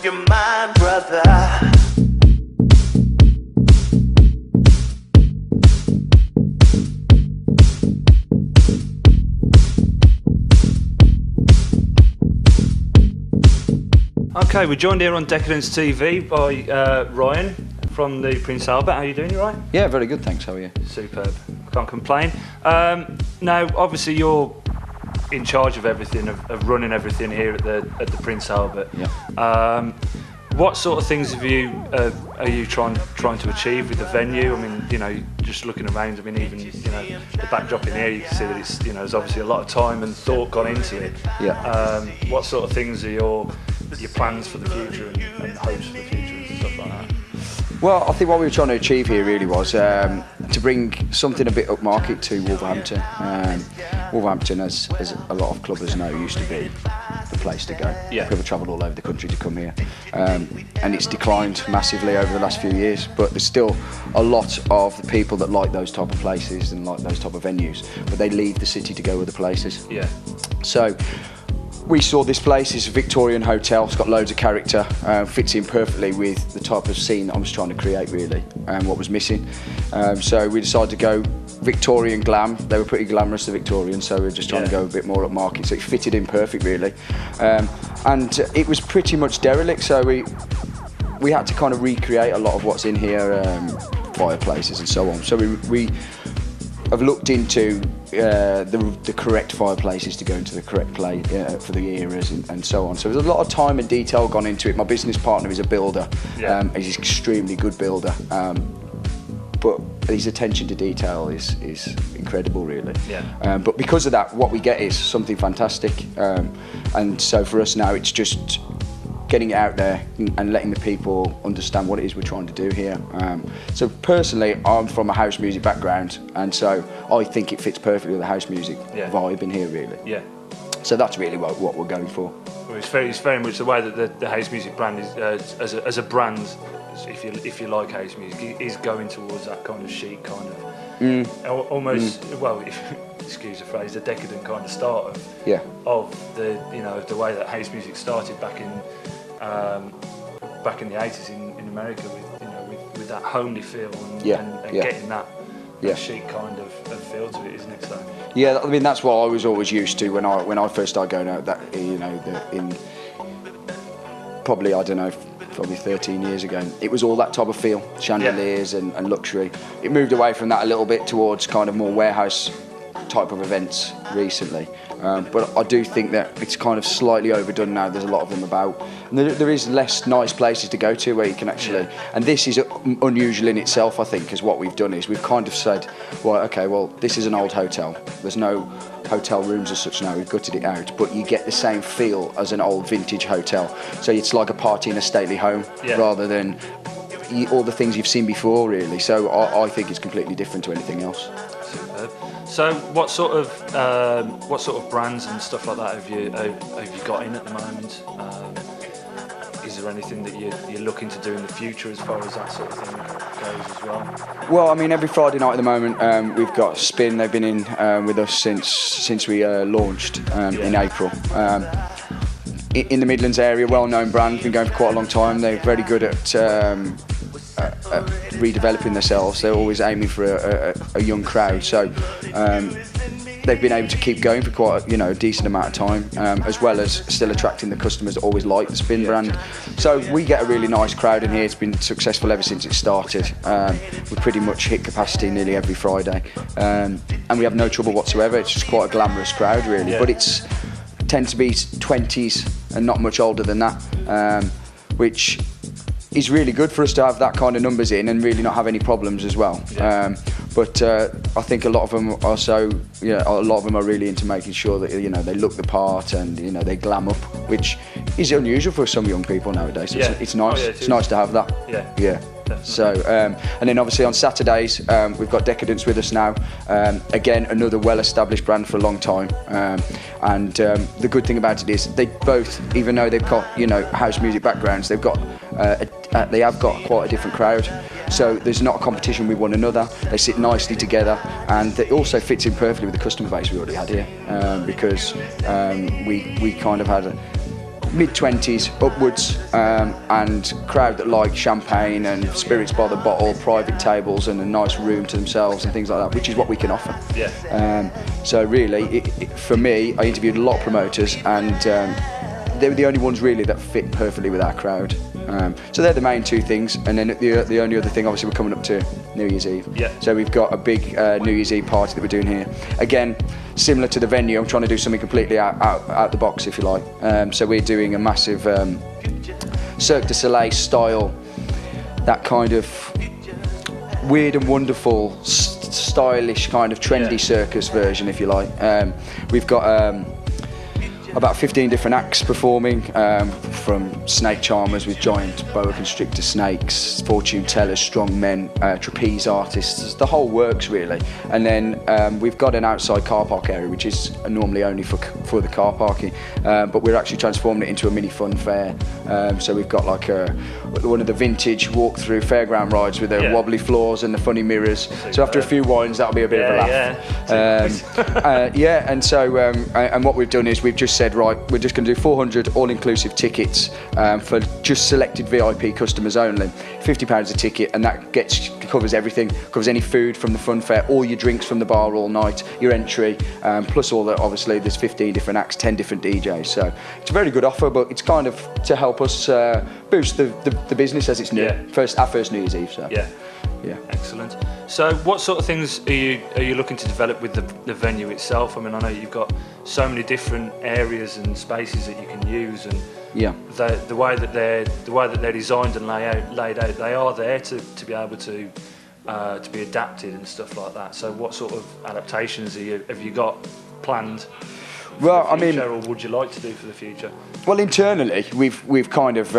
your mind, brother. Okay, we're joined here on Decadence TV by Ryan from the Prince Albert. How are you doing? You right? Yeah, very good, thanks. How are you? Superb. Can't complain. Now, obviously, you're in charge of everything, of running everything here at the Prince Albert. Yeah. What sort of things are you trying to achieve with the venue? I mean, you know, just looking around. I mean, even the backdrop in here, you can see that it's there's obviously a lot of time and thought gone into it. Yeah. What sort of things are your plans for the future and hopes for the future and stuff like that? Well, I think what we were trying to achieve here really was to bring something a bit upmarket to Wolverhampton. Wolverhampton, as a lot of clubbers know, used to be the place to go. Yeah. People travelled all over the country to come here, and it's declined massively over the last few years. But there's still a lot of the people that like those type of places and like those type of venues, but they leave the city to go other places. Yeah. So we saw this place, it's a Victorian hotel, it's got loads of character, fits in perfectly with the type of scene I was trying to create really, and what was missing. So we decided to go Victorian glam. They were pretty glamorous, the Victorians, so we were just trying to go a bit more upmarket, so it fitted in perfect really. And it was pretty much derelict, so we had to kind of recreate a lot of what's in here, fireplaces and so on. So we have looked into the correct fireplaces to go into the correct play for the eras and so on. So there's a lot of time and detail gone into it. My business partner is a builder. Yeah. He's an extremely good builder. But his attention to detail is incredible, really. Yeah. But because of that, what we get is something fantastic. And so for us now, it's just getting it out there and letting the people understand what it is we're trying to do here. So personally, I'm from a house music background, and so I think it fits perfectly with the house music vibe in here, really. Yeah. So that's really what we're going for. Well, it's very much the way that the house music brand is, as a brand, if you like house music, is going towards that kind of chic kind of almost well, excuse the phrase, the decadent kind of start of the way that house music started back in the 80s in America with that homely feel and getting that chic kind of feel to it, isn't it? So yeah, I mean that's what I was always used to when I first started going out. That in probably I don't know. Probably 13 years ago, it was all that type of feel, chandeliers and luxury. It moved away from that a little bit towards kind of more warehouse type of events recently, but I do think that it's kind of slightly overdone now. There's a lot of them about, and there is less nice places to go to where you can actually, and this is unusual in itself, I think, because what we've done is we've kind of said, well, okay, well, this is an old hotel, there's no hotel rooms as such now, we've gutted it out, but you get the same feel as an old vintage hotel. So it's like a party in a stately home rather than all the things you've seen before, really. So I think it's completely different to anything else. Superb. So what sort of brands and stuff like that have you got in at the moment? Is there anything that you're looking to do in the future as far as that sort of thing goes as well? Well, I mean, every Friday night at the moment, we've got Spin. They've been in with us since we launched in April. In the Midlands area, well-known brand, been going for quite a long time. They're very good at redeveloping themselves. They're always aiming for a young crowd. So they've been able to keep going for quite a decent amount of time, as well as still attracting the customers that always like the Spin brand. So we get a really nice crowd in here. It's been successful ever since it started. We pretty much hit capacity nearly every Friday, and we have no trouble whatsoever. It's just quite a glamorous crowd, really. But it tends to be 20s and not much older than that, which is really good for us to have that kind of numbers in and really not have any problems as well. But I think a lot of them are are really into making sure that they look the part and they glam up, which is unusual for some young people nowadays. So it's nice. It's nice to have that. Yeah. Definitely. So and then obviously on Saturdays we've got Decadence with us now. Again, another well-established brand for a long time. And the good thing about it is they both, even though they've got house music backgrounds, they have got quite a different crowd. So there's not a competition with one another. They sit nicely together, and it also fits in perfectly with the customer base we already had here, because we kind of had mid-20s upwards, and crowd that like champagne and spirits by the bottle, private tables and a nice room to themselves and things like that, which is what we can offer. Yeah. So really, for me, I interviewed a lot of promoters, and they were the only ones really that fit perfectly with our crowd. So they're the main two things, and then the only other thing, obviously, we're coming up to New Year's Eve. Yeah. So we've got a big New Year's Eve party that we're doing here. Again, similar to the venue, I'm trying to do something completely out the box, if you like. So we're doing a massive Cirque du Soleil style, that kind of weird and wonderful, stylish kind of trendy circus version, if you like. We've got about 15 different acts performing, from snake charmers with giant boa constrictor snakes, fortune tellers, strong men, trapeze artists, the whole works really. And then we've got an outside car park area, which is normally only for the car parking, but we're actually transforming it into a mini fun fair. So we've got like one of the vintage walk-through fairground rides with the wobbly floors and the funny mirrors. So after a few wines, that'll be a bit of a laugh. And so and what we've done is we've just said, right, we're just going to do 400 all-inclusive tickets for just selected VIP customers only. £50 a ticket, and that covers everything. Covers any food from the fun fair, all your drinks from the bar all night, your entry, plus all that. Obviously, there's 15 different acts, 10 different DJs. So it's a very good offer, but it's kind of to help us boost the business as it's new. Our first New Year's Eve. So. Yeah. Excellent. So what sort of things are you looking to develop with the venue itself? I mean, I know you've got so many different areas and spaces that you can use, and the way that they're designed and laid out, they are there to be able to be adapted and stuff like that. So what sort of adaptations have you got planned? Well, I mean, or would you like to do for the future? Well, internally, we've kind of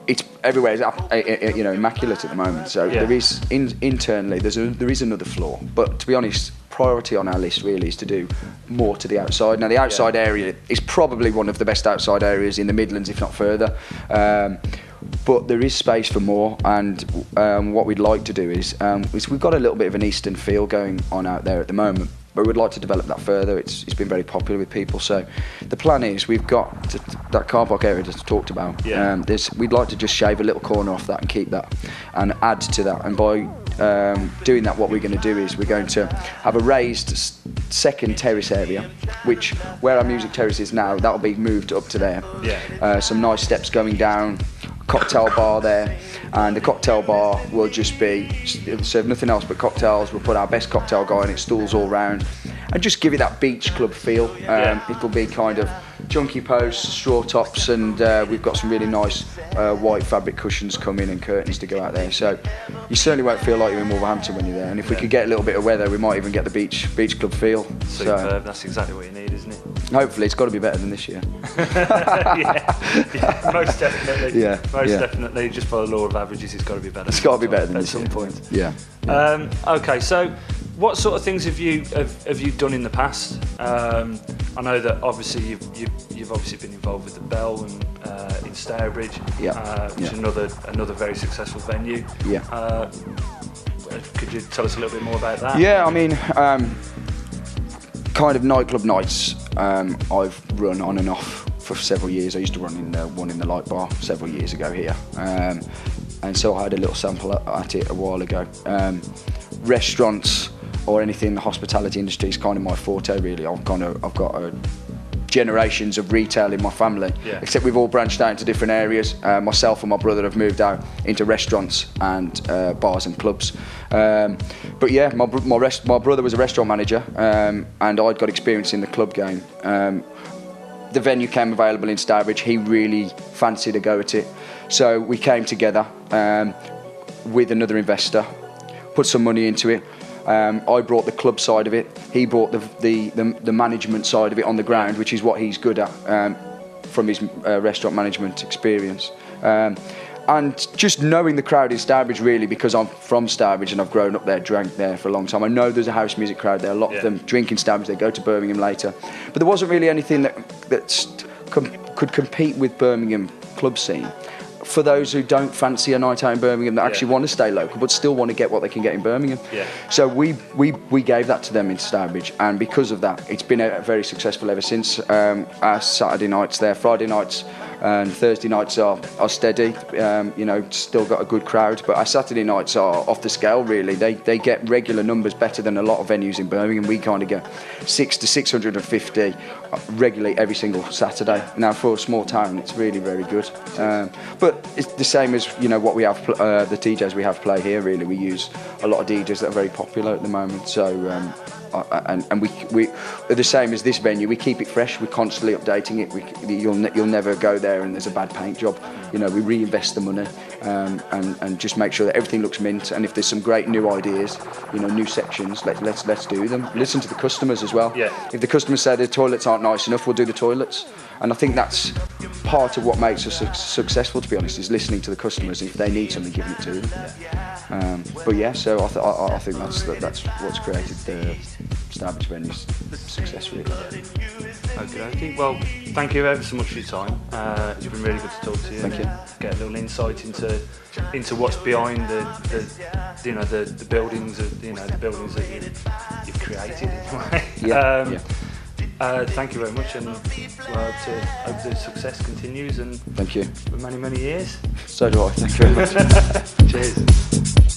it's everywhere is immaculate at the moment. So there is internally there is another floor, but to be honest, priority on our list really is to do more to the outside. Now the outside area is probably one of the best outside areas in the Midlands, if not further. But there is space for more, and what we'd like to do is we've got a little bit of an eastern feel going on out there at the moment, but we'd like to develop that further. It's been very popular with people. So the plan is we've got that car park area that I talked about. We'd like to just shave a little corner off that and keep that and add to that. And by doing that, what we're going to do is we're going to have a raised second terrace area, which where our music terrace is now, that'll be moved up to there. Some nice steps going down, cocktail bar there, and the cocktail bar will just be, it'll serve nothing else but cocktails. We'll put our best cocktail guy in it, stools all round, and just give it that beach club feel. It'll be kind of junky posts, straw tops, and we've got some really nice white fabric cushions coming and curtains to go out there. So you certainly won't feel like you're in Wolverhampton when you're there. And if we could get a little bit of weather, we might even get the beach club feel. Superb. So, that's exactly what you need, isn't it? Hopefully, it's got to be better than this year. Most definitely. Most definitely. Just by the law of averages, it's got to be better. It's got to be better than at this some year. point. Yeah. Okay, so what sort of things have you done in the past? I know that obviously you've obviously been involved with the Bell and in Stourbridge, which is another very successful venue. Could you tell us a little bit more about that? Yeah, I mean, kind of nightclub nights. I've run on and off for several years. I used to run in one in the Light Bar several years ago here, and so I had a little sample at it a while ago. Restaurants or anything in the hospitality industry is kind of my forte really. I've got generations of retail in my family, except we've all branched out into different areas. Myself and my brother have moved out into restaurants and bars and clubs. But yeah, my brother was a restaurant manager, and I'd got experience in the club game. The venue came available in Stourbridge. He really fancied a go at it, so we came together with another investor, put some money into it. I brought the club side of it. He brought the management side of it on the ground, which is what he's good at from his restaurant management experience. And just knowing the crowd in Stourbridge really, because I'm from Stourbridge and I've grown up there, drank there for a long time. I know there's a house music crowd there. A lot of them drink in Stourbridge. They go to Birmingham later, but there wasn't really anything that could compete with Birmingham club scene for those who don't fancy a night out in Birmingham, that actually want to stay local but still want to get what they can get in Birmingham. So we gave that to them in Stourbridge, and because of that, it's been very successful ever since. Our Saturday nights there, Friday nights and Thursday nights are steady. Still got a good crowd, but our Saturday nights are off the scale really. They get regular numbers better than a lot of venues in Birmingham. We kind of get 600 to 650 regularly every single Saturday. Now for a small town, it's really very good. But it's the same as what we have, the DJs we have play here. Really, we use a lot of DJs that are very popular at the moment. So and we the same as this venue. We keep it fresh. We're constantly updating it. You'll never go there and there's a bad paint job. We reinvest the money and just make sure that everything looks mint. And if there's some great new ideas, new sections, let's do them. Listen to the customers as well. If the customers say the toilets aren't nice enough, we'll do the toilets. And I think that's part of what makes us successful, to be honest, is listening to the customers. If they need something, giving it to them. So I think that's what's created the Stourbridge venue's success, really. Okay. Well, thank you ever so much for your time. It's been really good to talk to you. Thank you. Get a little insight into what's behind the buildings, the buildings that you've created in a way. Thank you very much, and hope the success continues and thank you for many years. So do I. Thank you very much. Cheers.